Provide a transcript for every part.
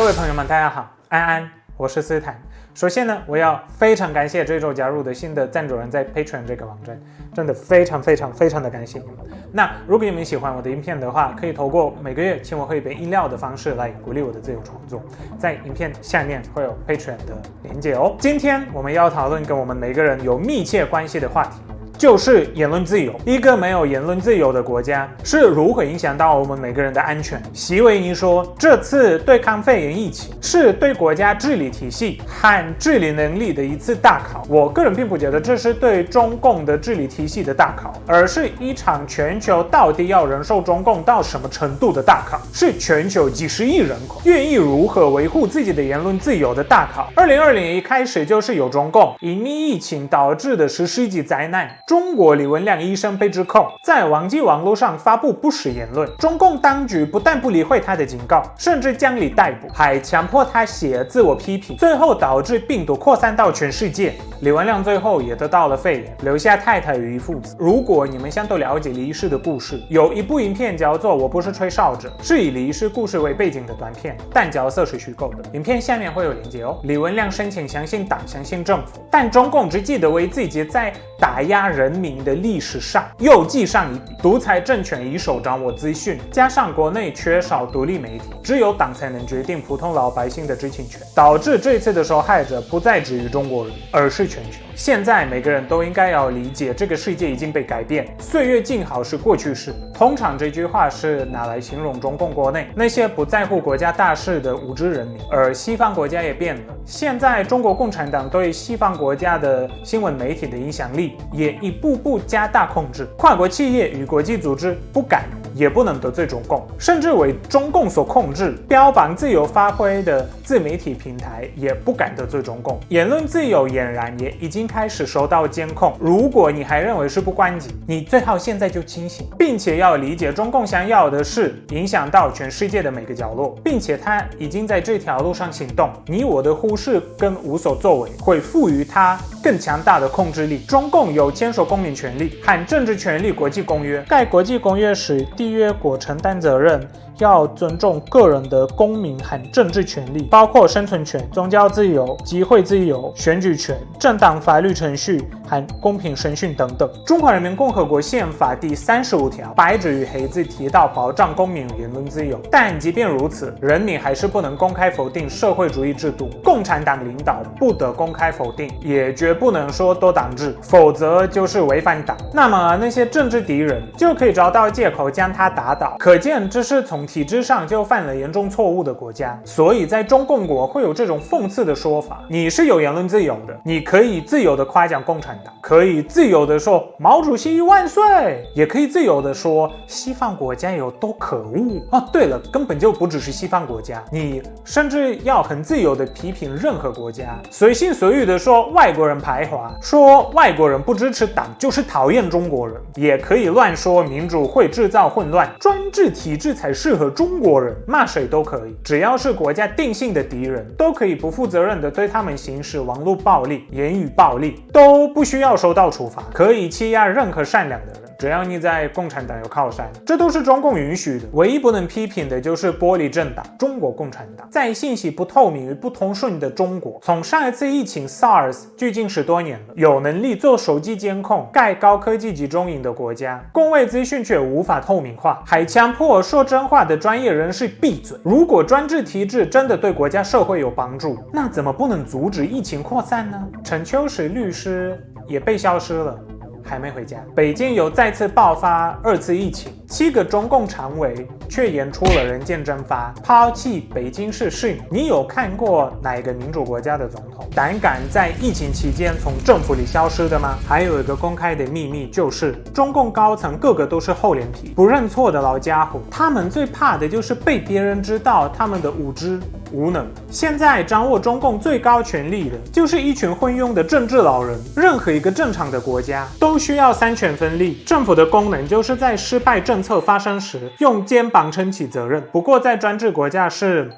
各位朋友们，大家好，安安，我是斯坦。首先呢，我要非常感谢这周加入的新的赞助人在 Patreon 这个网站，真的非常的感谢你们。那如果你们喜欢我的影片的话，可以透过每个月请我喝一杯饮料的方式来鼓励我的自由创作，在影片下面会有 Patreon 的连结哦。今天我们要讨论跟我们每个人有密切关系的话题，就是言论自由。一个没有言论自由的国家是如何影响到我们每个人的安全？习维尼说，这次对抗肺炎疫情是对国家治理体系和治理能力的一次大考。我个人并不觉得这是对中共的治理体系的大考，而是一场全球到底要忍受中共到什么程度的大考，是全球几十亿人口愿意如何维护自己的言论自由的大考。2020年一开始就是有中共隐秘疫情导致的10世纪灾难。中国李文亮医生被指控在网络上发布不实言论，中共当局不但不理会他的警告，甚至将你逮捕，还强迫他写自我批评，最后导致病毒扩散到全世界。李文亮最后也得到了肺炎，留下太太与一父子。如果你们想都了解李医师的故事，有一部影片叫做《我不是吹哨者》，是以李医师故事为背景的短片，但角色是虚构的。影片下面会有连结哦。李文亮申请相信党，相信政府，但中共只记得为自己在打压人民的历史上又记上一笔。独裁政权一手掌握资讯，加上国内缺少独立媒体，只有党才能决定普通老百姓的知情权，导致这次的受害者不再止于中国人，而是全球。现在每个人都应该要理解，这个世界已经被改变，岁月静好是过去式。通常这句话是拿来形容中共国内那些不在乎国家大事的无知人民，而西方国家也变了。现在中国共产党对西方国家的新闻媒体的影响力也一步步加大控制，跨国企业与国际组织不敢也不能得罪中共，甚至为中共所控制，标榜自由发挥的自媒体平台也不敢得罪中共。言论自由俨然也已经开始受到监控。如果你还认为事不关己，你最好现在就清醒，并且要理解中共想要的是影响到全世界的每个角落，并且他已经在这条路上行动。你我的忽视跟无所作为会赋予他更强大的控制力。中共有签署公民权利和政治权利国际公约，该国际公约使缔约国承担责任，要尊重个人的公民和政治权利，包括生存权、宗教自由、集会自由、选举权、正当法律程序和公平审讯等等。中华人民共和国宪法第35条白纸与黑字提到保障公民言论自由，但即便如此，人民还是不能公开否定社会主义制度。共产党领导不得公开否定，也绝不能说多党制，否则就是违反党。那么那些政治敌人就可以找到借口将他打倒。可见这是从体制上就犯了严重错误的国家。所以在中共国会有这种讽刺的说法，你是有言论自由的，你可以自由的夸奖共产党，可以自由的说毛主席万岁，也可以自由的说西方国家有多可恶。哦，对了，根本就不只是西方国家，你甚至要很自由的批评任何国家，随心所欲的说外国人排华，说外国人不支持党就是讨厌中国人，也可以乱说民主会制造混乱，专制体制才适合中国人，骂谁都可以，只要是国家定性的敌人，都可以不负责任的对他们行使网络暴力、言语暴力，都不需要受到处罚，可以欺压任何善良的人，只要你在共产党有靠山，这都是中共允许的。唯一不能批评的就是玻璃政党中国共产党。在信息不透明与不通顺的中国，从上一次疫情 SARS 距今10多年了，有能力做手机监控、盖高科技集中营的国家，公卫资讯却无法透明化，还强迫说真话的专业人士闭嘴。如果专制体制真的对国家社会有帮助，那怎么不能阻止疫情扩散呢？陈秋实律师也被消失了，还没回家。北京有再次爆发2次疫情，7个中共常委却演出了人间蒸发，抛弃北京市市民。你有看过哪一个民主国家的总统胆敢在疫情期间从政府里消失的吗？还有一个公开的秘密，就是中共高层个个都是厚脸皮、不认错的老家伙，他们最怕的就是被别人知道他们的无知无能。现在掌握中共最高权力的就是一群昏庸的政治老人。任何一个正常的国家都需要三权分立，政府的功能就是在失败政策发生时用肩膀撑起责任。不过在专制国家是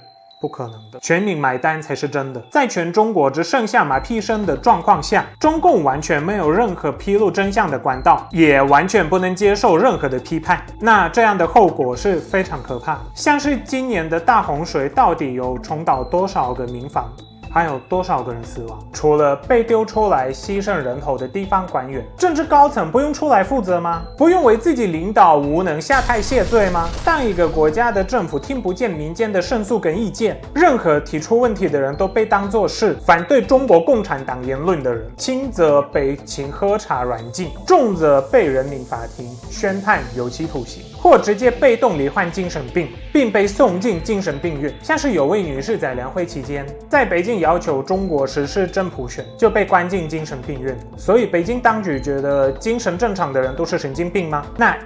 不可能的，全民买单才是真的。在全中国只剩下马屁声的状况下，中共完全没有任何披露真相的管道，也完全不能接受任何的批判。那这样的后果是非常可怕。像是今年的大洪水，到底有冲倒多少个民房？还有多少个人死亡？除了被丢出来牺牲人头的地方官员，政治高层不用出来负责吗？不用为自己领导无能下台谢罪吗？当一个国家的政府听不见民间的申诉跟意见，任何提出问题的人都被当作是反对中国共产党言论的人，轻则被请喝茶软禁，重则被人民法庭宣判有期徒刑，或直接被动罹患精神病，并被送进精神病院。像是有位女士在两会期间，在北京要求中国实施真普选，就被关进精神病院。所以北京当局觉得精神正常的人都是神经病吗？那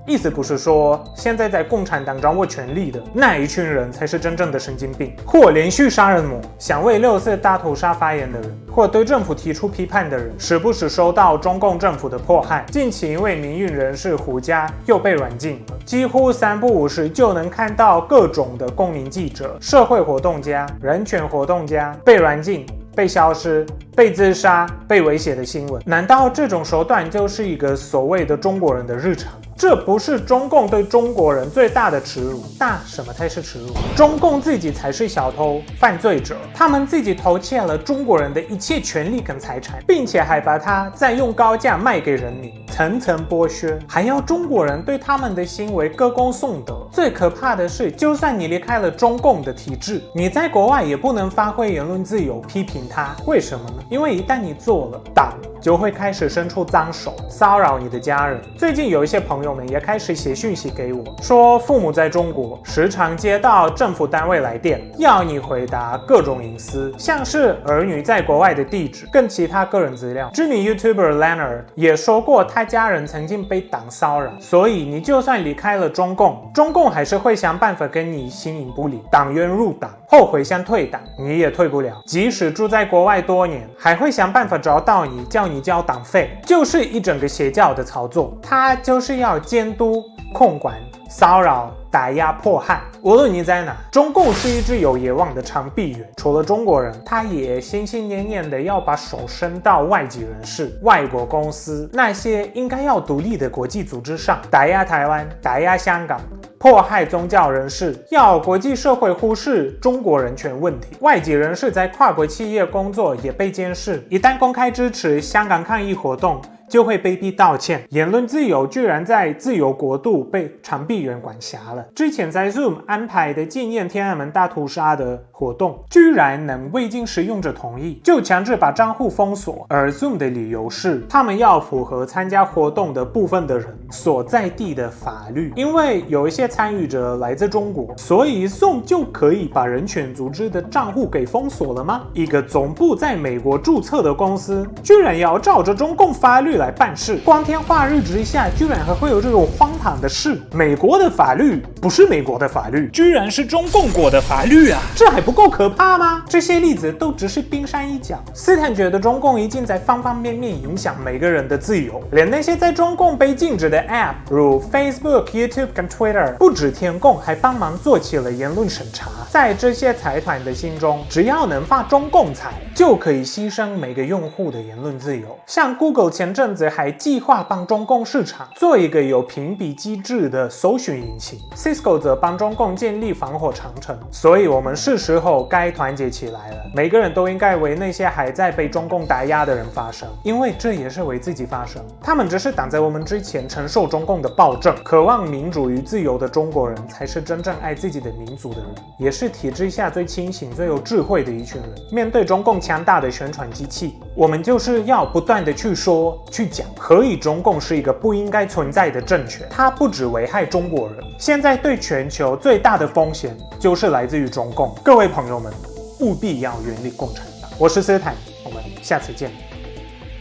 意思不是说现在在共产党掌握权力的那一群人才是真正的神经病，或连续杀人魔，想为6·4大屠杀发言的人，或对政府提出批判的人，时不时收到中共政府的迫害。近期一位民运人士胡佳又被软禁了，几乎3不5时就能看到各种的公民记者、社会活动家、人权活动家被软禁、被消失、被自杀、被威胁的新闻。难道这种手段就是一个所谓的中国人的日常？这不是中共对中国人最大的耻辱。那什么才是耻辱？中共自己才是小偷、犯罪者，他们自己偷窃了中国人的一切权利跟财产，并且还把它再用高价卖给人民，层层剥削，还要中国人对他们的行为歌功颂德。最可怕的是，就算你离开了中共的体制，你在国外也不能发挥言论自由，批评他。为什么呢？因为一旦你做了，党就会开始伸出脏手，骚扰你的家人。最近有一些朋友们也开始写讯息给我，说父母在中国时常接到政府单位来电，要你回答各种隐私，像是儿女在国外的地址跟其他个人资料。知名 YouTuber Leonard 也说过，他家人曾经被党骚扰，所以你就算离开了中共，中共还是会想办法跟你形影不离，党员入党，后悔想退党，你也退不了。即使住在国外多年，还会想办法找到你，叫你交党费，就是一整个邪教的操作。他就是要监督、控管、骚扰、打压、迫害。无论你在哪，中共是一只有野望的长臂猿。除了中国人，他也心心念念的要把手伸到外籍人士、外国公司，那些应该要独立的国际组织上，打压台湾，打压香港，迫害宗教人士，要国际社会忽视中国人权问题。外籍人士在跨国企业工作也被监视，一旦公开支持香港抗议活动，就会被逼道歉。言论自由居然在自由国度被长臂猿管辖了。之前在 Zoom 安排的纪念天安门大屠杀的活动，居然能未经使用者同意就强制把账户封锁，而 Zoom 的理由是他们要符合参加活动的部分的人所在地的法律。因为有一些参与者来自中国，所以 Zoom 就可以把人权组织的账户给封锁了吗？一个总部在美国注册的公司居然要照着中共法律来办事，光天化日之下居然还会有这种荒唐的事。美国的法律不是美国的法律，居然是中共国的法律啊，这还不够可怕吗？这些例子都只是冰山一角。斯坦觉得中共已经在方方面面影响每个人的自由，连那些在中共被禁止的 App 如 Facebook、YouTube 跟 Twitter， 不止填供，还帮忙做起了言论审查。在这些财团的心中，只要能发中共财，就可以牺牲每个用户的言论自由。像 Google 前阵子还计划帮中共市场做一个有评比机制的搜寻引擎， Cisco 则帮中共建立防火长城。所以我们是时候该团结起来了，每个人都应该为那些还在被中共打压的人发声，因为这也是为自己发声。他们只是挡在我们之前承受中共的暴政。渴望民主与自由的中国人才是真正爱自己的民族的人，也是体制下最清醒最有智慧的一群人。面对中共强大的宣传机器，我们就是要不断的去说去讲，何以中共是一个不应该存在的政权，它不只危害中国人，现在对全球最大的风险就是来自于中共。各位朋友们，务必要远离共产党。我是斯坦，我们下次见，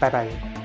拜拜。